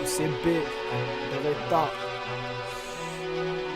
CB, Beretta.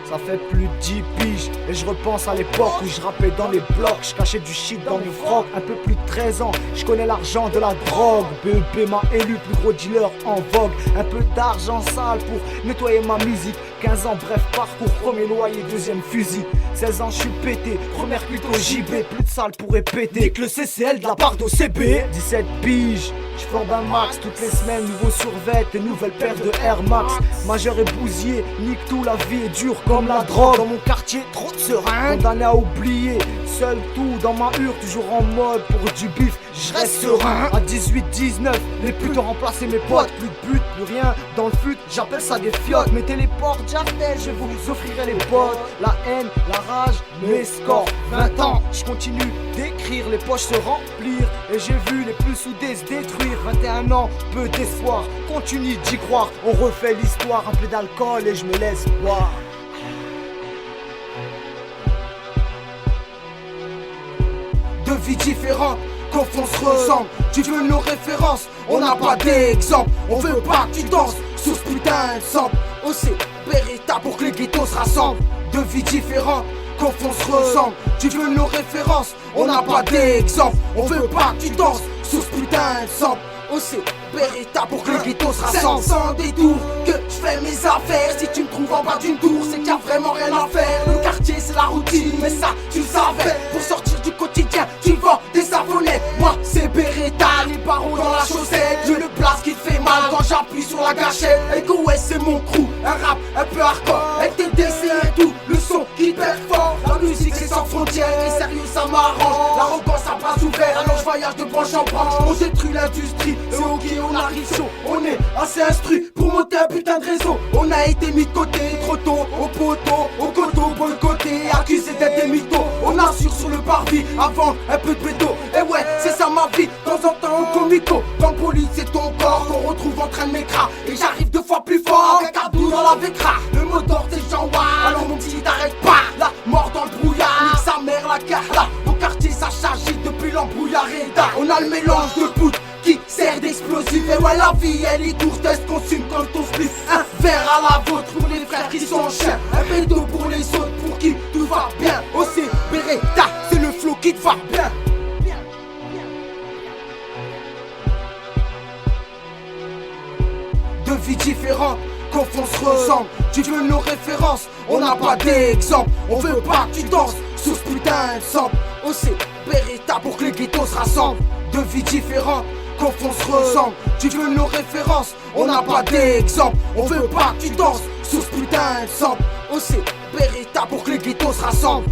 Ça fait plus de 10 piges et je repense à l'époque où je rappais dans les blocs, je cachais du shit dans mes frocs. Un peu plus de 13 ans, je connais l'argent de la drogue. BEP m'a élu plus gros dealer en vogue. Un peu d'argent sale pour nettoyer ma musique. 15 ans, bref parcours, premier loyer, deuxième fusil. 16 ans, je suis pété, première cuite au JB. Plus de salle pour répéter, nique le CCL de la part d'OCB. 17 piges, je flambe un max toutes les semaines, nouveaux survêt et nouvelles paires de Air Max. Majeur et bousillé, nique tout, la vie est dure comme la drogue. Dans mon quartier, trop de seringues, condamné à oublier. Seul tout dans ma hure, toujours en mode pour du bif, je reste serein. À 18-19, les putes ont remplacé mes potes. Plus de but, plus rien dans le fut, j'appelle ça des fiottes. Mettez les portes, j'appelle, je vous offrirai les potes. La haine, la rage, mes scores. 20 ans, je continue d'écrire, les poches se remplir. Et j'ai vu les plus soudés se détruire. 21 ans, peu d'espoir, continue d'y croire. On refait l'histoire, un peu d'alcool et je me laisse boire. Deux vies différentes, qu'on se ressemble. Tu veux nos références, on n'a pas d'exemple. On veut pas que tu danses sous ce putain de sample. OC, Beretta pour que les ghettos se rassemblent. Deux vies différentes, qu'on se ressemble. Tu veux nos références, on n'a pas d'exemple. On veut pas que tu danses sous ce putain de sample. OC, Beretta pour que les ghettos se rassemblent. Sans détour que je fais mes affaires. Si tu me trouves en bas d'une tour, c'est qu'il y a vraiment rien à faire. Le quartier c'est la routine, mais ça tu le savais. Pour sortir du quotidien, tu vends des savonnettes. Moi c'est Beretta, les barreaux dans la chaussette. Je le place qui te fait mal quand j'appuie sur la gâchette. Et que ouais c'est mon crew, un rap un peu hardcore. Avec tes dessins et tout, le son qui performe. La musique c'est sans frontières, et sérieux ça m'arrange. L'arrogance à bras ouverts, alors je voyage de branche en branche. On détruit l'industrie, et ok on arrive chaud. On est assez instruit pour monter un putain de réseau. On a été mis de côté trop tôt, au poteau, au coteau, boycotté, accusé d'être des mythos. On assure sur le parvis avant un peu de béto. Et ouais, c'est ça ma vie, de temps en temps au comico. Quand police c'est ton corps qu'on retrouve en train de m'écraser. Et j'arrive deux fois plus fort, un cadeau dans la vécra. Le mot d'ordre c'est Jean Ward, alors mon petit t'arrête pas. La mort dans le brouillard, nique sa mère la carte. Au quartier ça s'agite depuis l'embrouillard et tard. On a le mélange de poudre qui sert d'explosif. Et ouais la vie elle est courte, elle se consume comme ton split. Un verre à la vôtre pour les frères qui sont chiens. Un bédo pour les autres pour qui tout va bien. OC, Beretta, c'est le flow qui te va bien. Deux vies différentes, qu'on se ressemble. Tu veux nos références, on n'a pas d'exemple. On veut pas que tu danses sous ce putain de sample. OC, Beretta pour que les ghettos se rassemblent. Deux vies différentes, qu'on se ressemble. Tu veux nos références, on n'a pas d'exemple. On veut pas que tu danses sous ce putain de sample. OC, Beretta pour que les ghettos se rassemblent.